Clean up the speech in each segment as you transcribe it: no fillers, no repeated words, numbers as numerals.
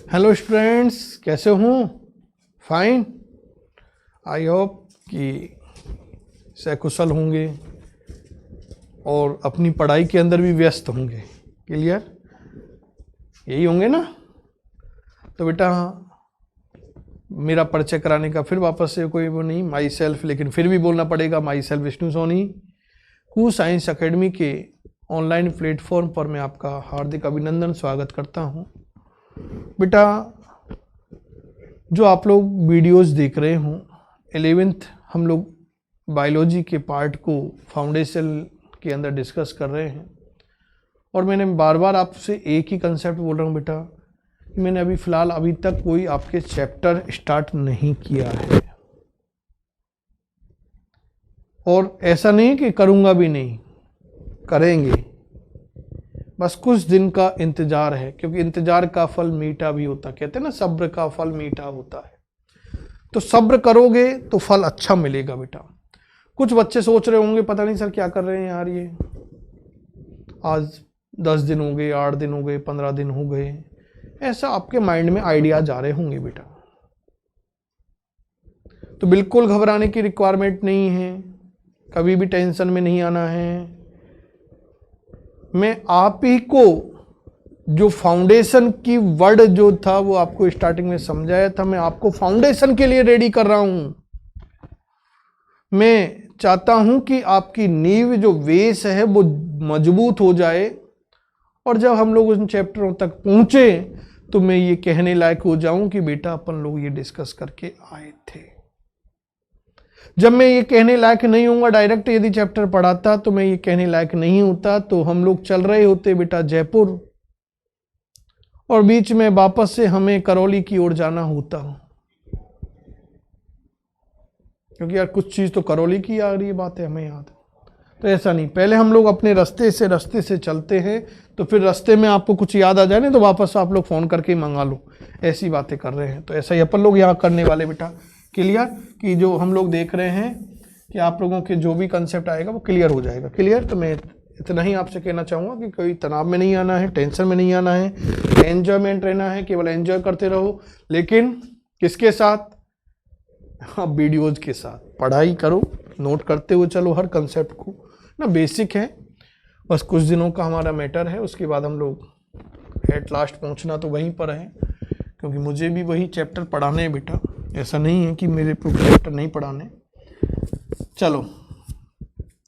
Hello students, कैसे हूँ? Fine. आई hope कि सकुशल होंगे और अपनी पढ़ाई के अंदर भी व्यस्त होंगे। क्लियर? यही होंगे ना? तो बेटा मेरा परिचय कराने का फिर वापस से कोई वो नहीं, माई सेल्फ, लेकिन फिर भी बोलना पड़ेगा। माई सेल्फ विष्णु सोनी, कू साइंस एकेडमी के ऑनलाइन प्लेटफॉर्म पर मैं आपका हार्दिक अभिनंदन स्वागत करता हूँ। बेटा जो आप लोग वीडियोस देख रहे हो, 11th हम लोग बायोलॉजी के पार्ट को फाउंडेशन के अंदर डिस्कस कर रहे हैं और मैंने बार बार आपसे एक ही कंसेप्ट बोल रहा हूँ बेटा, मैंने अभी तक कोई आपके चैप्टर स्टार्ट नहीं किया है और ऐसा नहीं कि करूँगा भी नहीं, करेंगे। बस कुछ दिन का इंतजार है, क्योंकि इंतजार का फल मीठा भी होता, कहते हैं ना, सब्र का फल मीठा होता है। तो सब्र करोगे तो फल अच्छा मिलेगा बेटा। कुछ बच्चे सोच रहे होंगे पता नहीं सर क्या कर रहे हैं यार, ये आज 10 दिन हो गए, 8 दिन हो गए, 15 दिन हो गए, ऐसा आपके माइंड में आइडिया जा रहे होंगे बेटा। तो बिल्कुल घबराने की रिक्वायरमेंट नहीं है, कभी भी टेंशन में नहीं आना है। मैं आप ही को जो फाउंडेशन की वर्ड जो था वो आपको स्टार्टिंग में समझाया था, मैं आपको फाउंडेशन के लिए रेडी कर रहा हूं। मैं चाहता हूं कि आपकी नींव जो बेस है वो मजबूत हो जाए और जब हम लोग उन चैप्टरों तक पहुंचे तो मैं ये कहने लायक हो जाऊं कि बेटा अपन लोग ये डिस्कस करके आए थे। जब मैं ये कहने लायक नहीं होऊंगा, डायरेक्ट यदि चैप्टर पढ़ाता तो मैं ये कहने लायक नहीं होता, तो हम लोग चल रहे होते बेटा जयपुर और बीच में वापस से हमें करौली की ओर जाना होता, क्योंकि यार कुछ चीज तो करौली की आ रही है, बात है हमें याद। तो ऐसा नहीं, पहले हम लोग अपने रास्ते से चलते हैं, तो फिर रास्ते में आपको कुछ याद आ जाए ना तो वापस आप लोग फोन करके मंगा लो, ऐसी बातें कर रहे हैं। तो ऐसा ही अपन लोग यहाँ करने वाले बेटा। क्लियर? कि जो हम लोग देख रहे हैं कि आप लोगों के जो भी कंसेप्ट आएगा वो क्लियर हो जाएगा। क्लियर? तो मैं इतना ही आपसे कहना चाहूँगा कि कोई तनाव में नहीं आना है, टेंशन में नहीं आना है, एंजॉयमेंट रहना है, केवल एंजॉय करते रहो। लेकिन किसके साथ? हाँ, वीडियोज के साथ। पढ़ाई करो, नोट करते हुए चलो हर कंसेप्ट को ना, बेसिक है, बस कुछ दिनों का हमारा मैटर है, उसके बाद हम लोग एट लास्ट पहुँचना तो वहीं पर है, क्योंकि मुझे भी वही चैप्टर पढ़ाने हैं बेटा। ऐसा नहीं है कि मेरे चैप्टर नहीं पढ़ाने। चलो,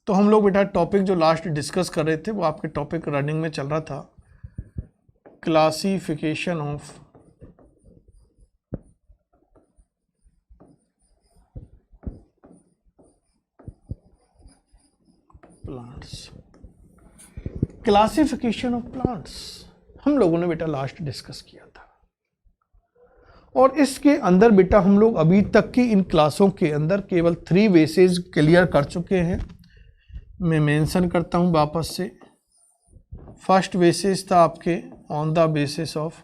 तो हम लोग बेटा टॉपिक जो लास्ट डिस्कस कर रहे थे वो आपके टॉपिक रनिंग में चल रहा था, classification of plants. Classification of plants हम लोगों ने बेटा लास्ट डिस्कस किया था और इसके अंदर बेटा हम लोग अभी तक की इन क्लासों के अंदर केवल 3 बेसिस क्लियर कर चुके हैं। मैं मेंशन करता हूं वापस से। फर्स्ट बेसिस था आपके on the basis of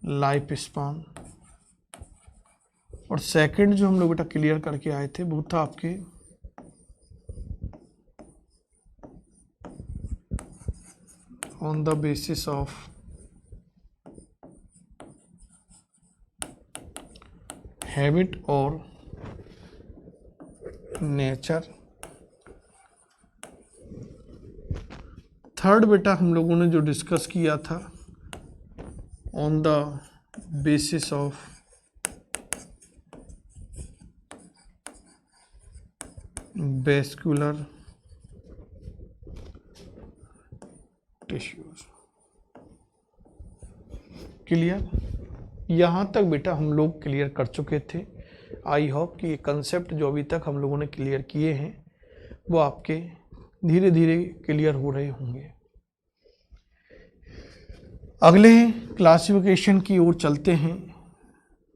life span, और सेकंड जो हम लोग बेटा क्लियर करके आए थे वो था आपके on the basis of habit और नेचर। थर्ड बेटा हम लोगों ने जो डिस्कस किया था on the basis of vascular tissues. Clear? यहाँ तक बेटा हम लोग क्लियर कर चुके थे। आई होप कि ये कंसेप्ट जो अभी तक हम लोगों ने क्लियर किए हैं वो आपके धीरे धीरे क्लियर हो रहे होंगे। अगले क्लासिफिकेशन की ओर चलते हैं,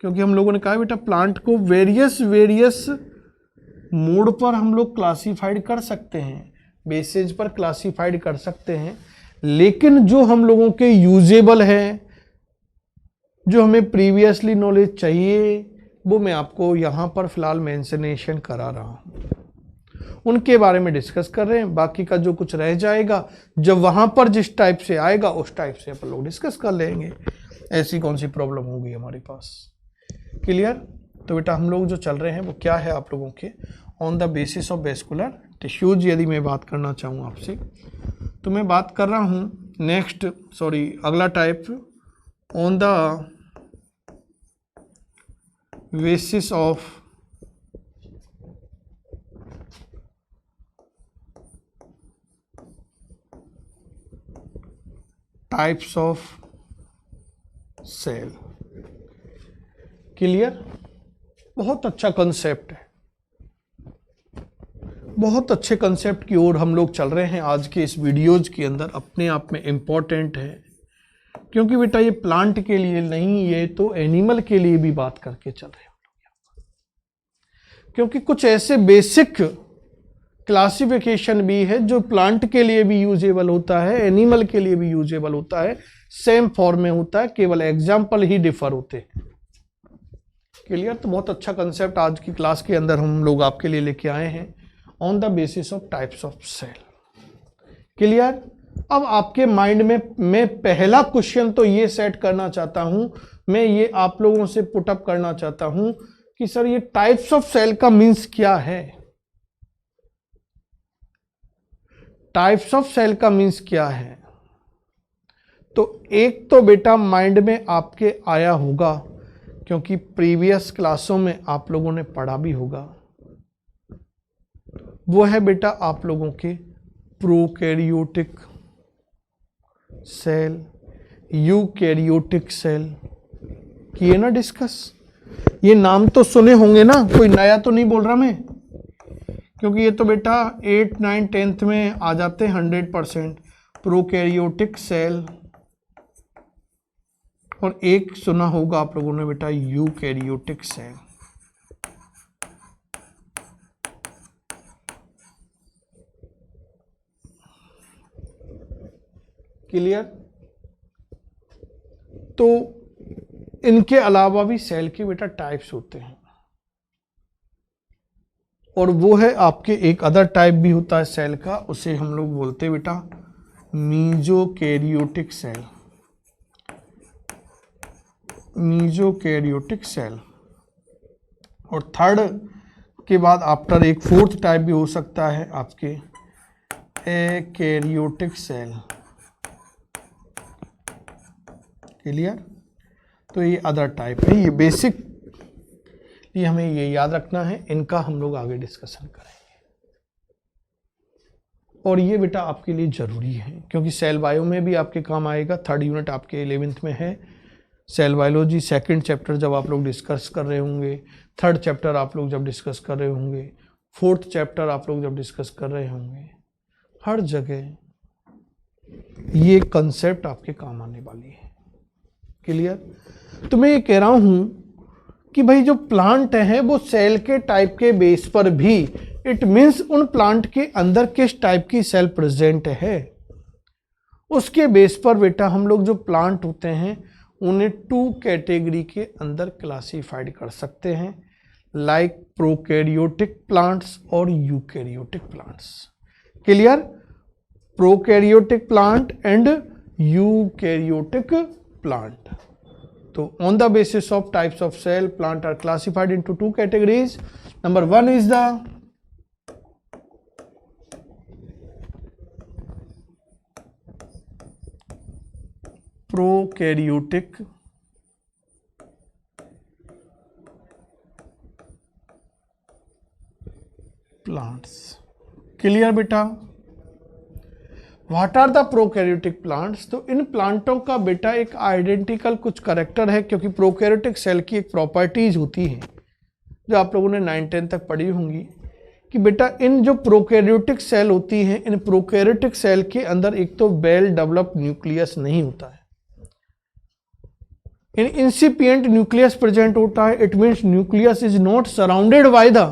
क्योंकि हम लोगों ने कहा बेटा प्लांट को वेरियस मोड पर हम लोग क्लासिफाइड कर सकते हैं, बेसिस पर क्लासिफाइड कर सकते हैं, लेकिन जो हम लोगों के यूजेबल है, जो हमें प्रीवियसली नॉलेज चाहिए, वो मैं आपको यहाँ पर फिलहाल मेंशनेशन करा रहा हूँ। उनके बारे में डिस्कस कर रहे हैं। बाकी का जो कुछ रह जाएगा जब वहां पर जिस टाइप से आएगा उस टाइप से अपन लोग डिस्कस कर लेंगे। ऐसी कौन सी प्रॉब्लम होगी हमारे पास। क्लियर। तो बेटा हम लोग जो चल रहे हैं वो क्या है आप लोगों के, on the basis of vascular tissues. यदि मैं बात करना चाहूँ आपसे तो मैं बात कर रहा हूँ अगला type, on the basis of types of cell. Clear. बहुत अच्छा कंसेप्ट है, बहुत अच्छे कंसेप्ट की ओर हम लोग चल रहे हैं आज के इस वीडियोज के अंदर। अपने आप में इम्पोर्टेंट है क्योंकि बेटा ये प्लांट के लिए नहीं, ये तो एनिमल के लिए भी बात करके चल रहे हैं हम लोग, क्योंकि कुछ ऐसे बेसिक क्लासिफिकेशन भी है जो प्लांट के लिए भी यूजेबल होता है, एनिमल के लिए भी यूजेबल होता है, सेम फॉर्म में होता है, केवल एग्जाम्पल ही डिफर होते हैं। क्लियर। तो बहुत अच्छा कंसेप्ट आज की क्लास के अंदर हम लोग आपके लिए लेके आए हैं, on the basis of types of cell. Clear. अब आपके माइंड में मैं पहला क्वेश्चन तो ये सेट करना चाहता हूं, मैं ये आप लोगों से पुटअप करना चाहता हूं कि सर ये टाइप्स ऑफ सेल का मीन्स क्या है। टाइप्स ऑफ सेल का मीन्स क्या है। तो एक तो बेटा माइंड में आपके आया होगा क्योंकि प्रीवियस क्लासों में आप लोगों ने पढ़ा भी होगा, वो है बेटा आप लोगों के प्रोकैरियोटिक सेल, यूकैरियोटिक सेल किए ना डिस्कस। ये नाम तो सुने होंगे ना, कोई नया तो नहीं बोल रहा मैं, क्योंकि ये तो बेटा 8, 9, 10th में आ जाते हैं 100%। प्रोकैरियोटिक सेल, और एक सुना होगा आप लोगों ने बेटा यूकैरियोटिक सेल। क्लियर। तो इनके अलावा भी सेल के बेटा टाइप्स होते हैं, और वो है आपके एक अदर टाइप भी होता है सेल का, उसे हम लोग बोलते हैं बेटा मीजोकैरियोटिक सेल। मीजोकैरियोटिक सेल। और थर्ड के बाद आफ्टर एक फोर्थ टाइप भी हो सकता है आपके एकैरियोटिक सेल। क्लियर। तो ये अदर टाइप है, ये बेसिक, ये हमें ये याद रखना है, इनका हम लोग आगे डिस्कशन करेंगे। और ये बेटा आपके लिए जरूरी है क्योंकि सेल बायो में भी आपके काम आएगा। 3rd यूनिट आपके 11th में है सेल बायोलॉजी। 2nd चैप्टर जब आप लोग डिस्कस कर रहे होंगे, 3rd चैप्टर आप लोग जब डिस्कस कर रहे होंगे, 4th चैप्टर आप लोग जब डिस्कस कर रहे होंगे, हर जगह ये कंसेप्ट आपके काम आने वाली है। क्लियर। तो मैं ये कह रहा हूं कि भाई जो प्लांट है वो सेल के टाइप के बेस पर भी, इट मीन्स उन प्लांट के अंदर किस टाइप की सेल प्रेजेंट है, उसके बेस पर बेटा हम लोग जो प्लांट होते हैं उन्हें 2 कैटेगरी के अंदर क्लासिफाइड कर सकते हैं, लाइक प्रोकैरियोटिक प्लांट्स और eukaryotic plants. Clear. Prokaryotic plant and eukaryotic plant. तो on the basis of types of cell, plant are classified into 2 categories. Number 1 is the prokaryotic plants. Clear बेटा। What are the prokaryotic plants. तो इन प्लांटों का बेटा एक identical कुछ character है, क्योंकि प्रोकैरियोटिक सेल की एक प्रॉपर्टीज होती है जो आप लोगों ने 9, 10 तक पढ़ी होंगी कि बेटा इन जो प्रोकैरियोटिक सेल होती हैं, इन प्रोकैरियोटिक सेल के अंदर एक तो वेल डेवलप्ड न्यूक्लियस नहीं होता है, इन इंसिपिएंट न्यूक्लियस प्रेजेंट होता है। It means nucleus is not surrounded by the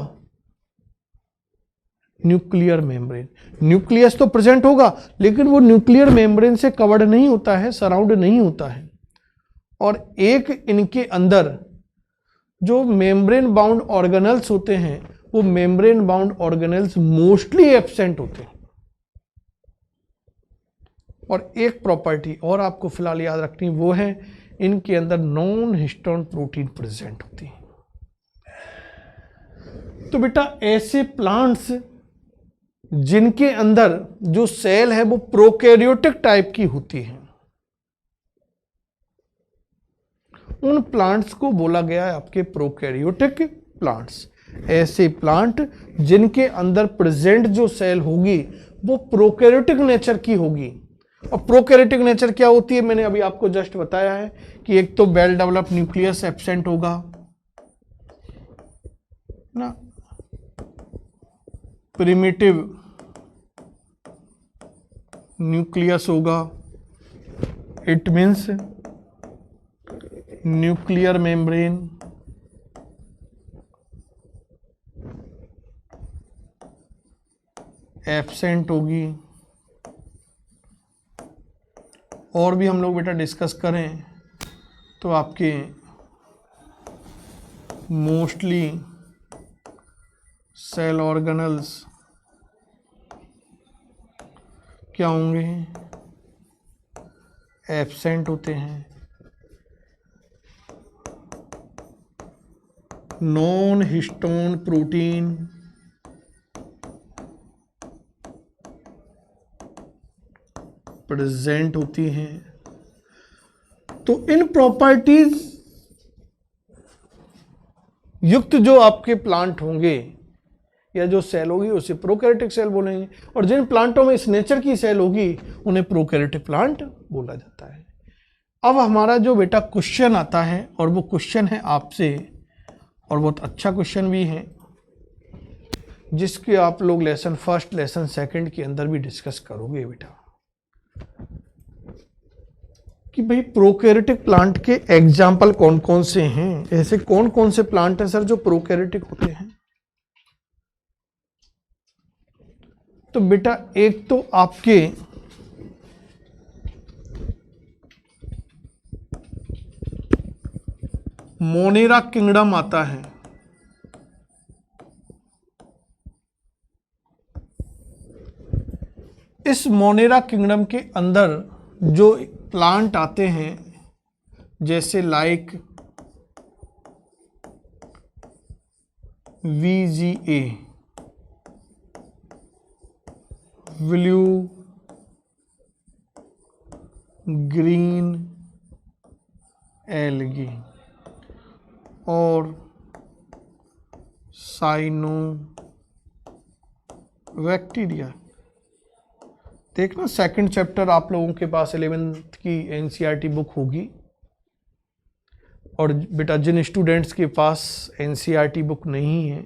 nuclear membrane. Nucleus तो प्रेजेंट होगा लेकिन वो न्यूक्लियर मेम्ब्रेन से कवर्ड नहीं होता है, सराउंड नहीं होता है। और एक इनके अंदर जो मेम्ब्रेन बाउंड ऑर्गेनल्स होते हैं वो membrane bound organelles mostly absent होते हैं। और एक प्रॉपर्टी और आपको फिलहाल याद रखनी, वो है इनके अंदर नॉन हिस्टोन प्रोटीन प्रेजेंट होती है। तो बेटा ऐसे प्लांट्स जिनके अंदर जो सेल है वो प्रोकैरियोटिक टाइप की होती है, उन प्लांट्स को बोला गया है आपके प्रोकैरियोटिक प्लांट्स। ऐसे प्लांट जिनके अंदर प्रेजेंट जो सेल होगी वो प्रोकैरियोटिक नेचर की होगी। और प्रोकैरियोटिक नेचर क्या होती है, मैंने अभी आपको जस्ट बताया है कि एक तो वेल डेवलप्ड न्यूक्लियस एब्सेंट होगा ना, प्रिमिटिव न्यूक्लियस होगा, it means nuclear membrane absent होगी। और भी हम लोग बेटा डिस्कस करें तो आपके मोस्टली सेल ऑर्गेनल्स क्या होंगे, एब्सेंट होते हैं। नॉन हिस्टोन प्रोटीन प्रेजेंट होती हैं। तो इन प्रॉपर्टीज युक्त जो आपके प्लांट होंगे या जो सेल होगी उसे प्रोकैरियोटिक सेल बोलेंगे, और जिन प्लांटों में इस नेचर की सेल होगी उन्हें प्रोकैरियोटिक प्लांट बोला जाता है। अब हमारा जो बेटा क्वेश्चन आता है, और वो क्वेश्चन है आपसे, और बहुत अच्छा क्वेश्चन भी है, जिसके आप लोग लेसन फर्स्ट लेसन सेकंड के अंदर भी डिस्कस करोगे बेटा, कि भाई प्रोकैरियोटिक प्लांट के एग्जाम्पल कौन कौन से हैं। ऐसे कौन कौन से प्लांट हैं सर जो प्रोकैरियोटिक होते हैं। तो बेटा एक तो आपके मोनेरा किंगडम आता है। इस मोनेरा किंगडम के अंदर जो प्लांट आते हैं, जैसे like VGA blue green algae और साइनोबैक्टीरिया। देखना सेकंड चैप्टर आप लोगों के पास 11th की NCERT बुक होगी, और बेटा जिन स्टूडेंट्स के पास NCERT बुक नहीं है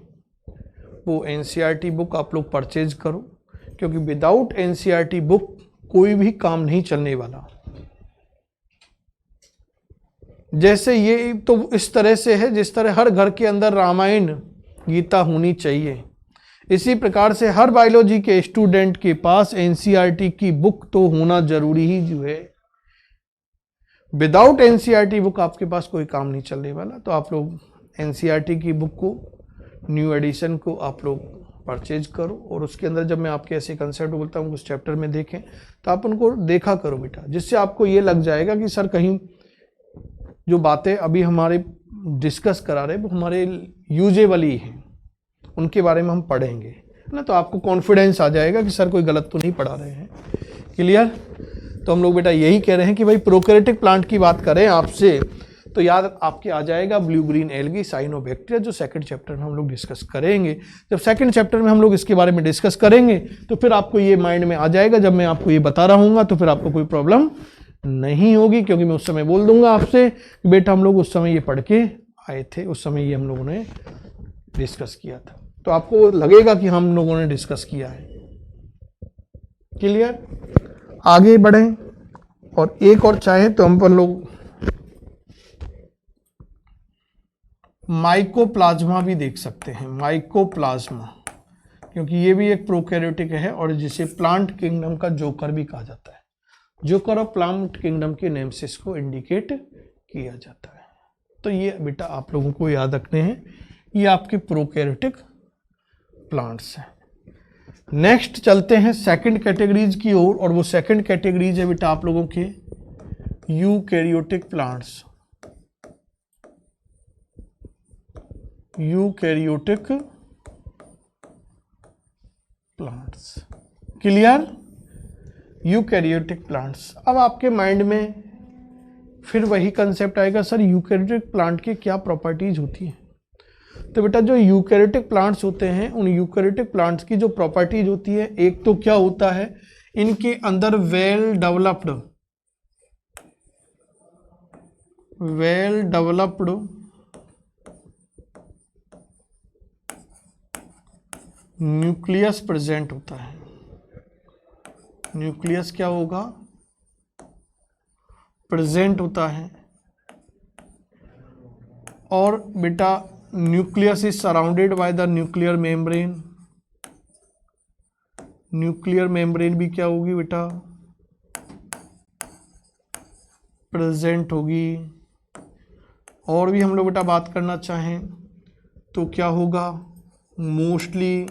वो NCERT बुक आप लोग परचेज करो, क्योंकि विदाउट NCERT बुक कोई भी काम नहीं चलने वाला। जैसे ये तो इस तरह से है जिस तरह हर घर के अंदर रामायण गीता होनी चाहिए, इसी प्रकार से हर बायोलॉजी के स्टूडेंट के पास NCERT की बुक तो होना जरूरी ही जो है। विदाउट NCERT बुक आपके पास कोई काम नहीं चलने वाला। तो आप लोग NCERT की बुक को, न्यू एडिशन को आप लोग परचेज करो, और उसके अंदर जब मैं आपके ऐसे कंसेप्ट बोलता हूँ उस चैप्टर में देखें तो आप उनको देखा करो बेटा, जिससे आपको ये लग जाएगा कि सर कहीं जो बातें अभी हमारे डिस्कस करा रहे वो हमारे यूजेबल ही हैं, उनके बारे में हम पढ़ेंगे ना, तो आपको कॉन्फिडेंस आ जाएगा कि सर कोई गलत तो नहीं पढ़ा रहे हैं। क्लियर। तो हम लोग बेटा यही कह रहे हैं कि भाई प्रोकैरियोटिक प्लांट की बात करें आपसे तो याद आपके आ जाएगा ब्लू ग्रीन एल्गी, साइनोबैक्टीरिया, जो सेकंड चैप्टर में हम लोग डिस्कस करेंगे। जब सेकंड चैप्टर में हम लोग इसके बारे में डिस्कस करेंगे तो फिर आपको ये माइंड में आ जाएगा, जब मैं आपको ये बता रहा हूँ तो फिर आपको कोई प्रॉब्लम नहीं होगी, क्योंकि मैं उस समय बोल दूंगा आपसे कि बेटा हम लोग उस समय ये पढ़ के आए थे, उस समय ये हम लोगों ने डिस्कस किया था, तो आपको लगेगा कि हम लोगों ने डिस्कस किया है। क्लियर। आगे बढ़ें, और एक और चाहे तो हम लोग माइकोप्लाज्मा भी देख सकते हैं। माइकोप्लाज्मा, क्योंकि ये भी एक प्रोकैरियोटिक है और जिसे प्लांट किंगडम का जोकर भी कहा जाता है। जोकर ऑफ प्लांट किंगडम के नेम से इसको इंडिकेट किया जाता है। तो ये बेटा आप लोगों को याद रखने हैं, ये आपके प्रोकैरियोटिक प्लांट्स हैं। नेक्स्ट चलते हैं सेकंड कैटेगरीज की ओर, और वो सेकंड कैटेगरीज है बेटा आप लोगों के eukaryotic plants. Eukaryotic plants, clear? Eukaryotic plants. अब आपके माइंड में फिर वही कंसेप्ट आएगा, सर यूकैरियोटिक प्लांट की क्या प्रॉपर्टीज होती हैं? तो बेटा जो यूकैरियोटिक प्लांट्स होते हैं, उन यूकैरियोटिक प्लांट्स की जो प्रॉपर्टीज होती है, एक तो क्या होता है, इनके अंदर वेल डेवलप्ड न्यूक्लियस प्रेजेंट होता है। न्यूक्लियस क्या होगा? प्रेजेंट होता है। और बेटा nucleus is surrounded by the nuclear membrane. Nuclear membrane भी क्या होगी बेटा? प्रेजेंट होगी। और भी हम लोग बेटा बात करना चाहें तो क्या होगा? मोस्टली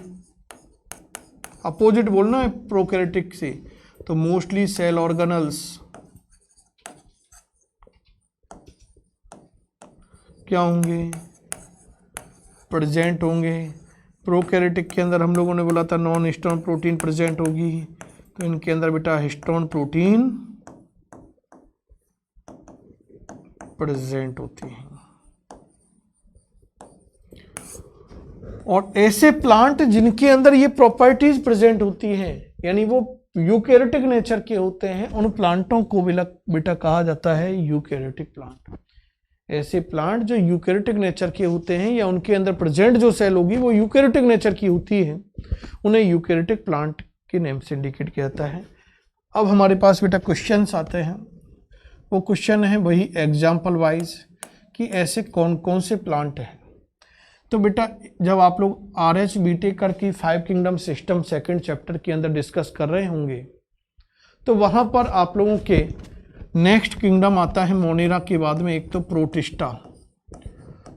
अपोजिट बोलना है प्रोकैरियोटिक से, तो मोस्टली सेल ऑर्गेनल्स क्या होंगे? प्रेजेंट होंगे। प्रोकैरियोटिक के अंदर हम लोगों ने बोला था नॉन हिस्टोन प्रोटीन प्रेजेंट होगी, तो इनके अंदर बेटा हिस्टोन प्रोटीन प्रेजेंट होती है। और ऐसे प्लांट जिनके अंदर ये प्रॉपर्टीज प्रेजेंट होती हैं, यानी वो यूकैरियोटिक नेचर के होते हैं, उन प्लांटों को बेटा कहा जाता है यूकैरियोटिक प्लांट। ऐसे प्लांट जो यूकैरियोटिक नेचर के होते हैं या उनके अंदर प्रेजेंट जो सेल होगी वो यूकैरियोटिक नेचर की होती है, उन्हें यूकैरियोटिक प्लांट के नेम से इंडिकेट किया जाता है। अब हमारे पास बेटा क्वेश्चंस आते हैं। वो क्वेश्चन है वही एग्जाम्पल वाइज कि ऐसे कौन कौन से प्लांट हैं। तो बेटा जब आप लोग RH BTech की 5 किंगडम सिस्टम सेकंड चैप्टर के अंदर डिस्कस कर रहे होंगे, तो वहाँ पर आप लोगों के नेक्स्ट किंगडम आता है मोनेरा के बाद में एक तो प्रोटिस्टा।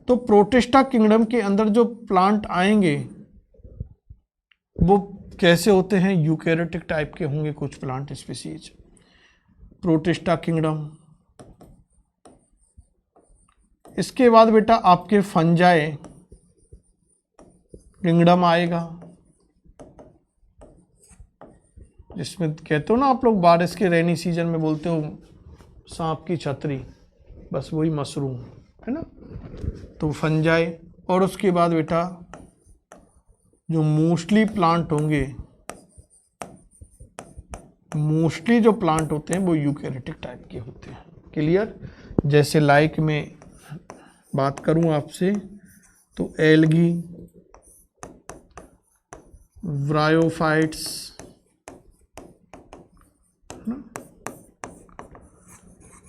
तो प्रोटिस्टा किंगडम के अंदर जो प्लांट आएंगे वो कैसे होते हैं? यूकैरियोटिक टाइप के होंगे कुछ प्लांट स्पीसीज। Protista kingdom. इसके बाद बेटा आपके फंजाई किंगडम आएगा, जिसमें कहते हो ना आप लोग बारिश के रेनी सीजन में बोलते हो सांप की छतरी, बस वही मशरूम है ना, तो फंजाई। और उसके बाद बेटा जो मोस्टली प्लांट होंगे, मोस्टली जो प्लांट होते हैं वो यूकैरियोटिक टाइप के होते हैं। क्लियर? जैसे लाइक में बात करूं आपसे तो algae, bryophytes,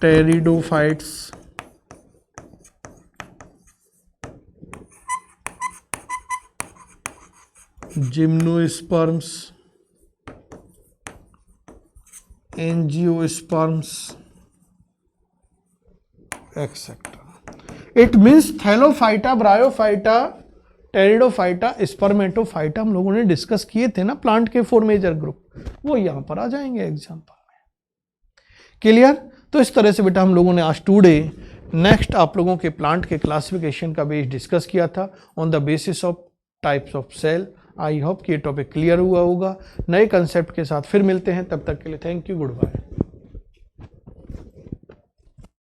pteridophytes, gymnosperms, angiosperms etcetera. It means Thallophyta, bryophyta, pteridophyta, Spermatophyta हम लोगों ने डिस्कस किए थे ना प्लांट के 4 मेजर ग्रुप, वो यहां पर आ जाएंगे एग्जाम्पल में। क्लियर? तो इस तरह से बेटा हम लोगों ने आज टुडे नेक्स्ट आप लोगों के प्लांट के क्लासिफिकेशन का बेस डिस्कस किया था on the basis of types of cell. I hope कि ये टॉपिक क्लियर हुआ होगा। नए कंसेप्ट के साथ फिर मिलते हैं, तब तक के लिए थैंक यू, गुड बाय।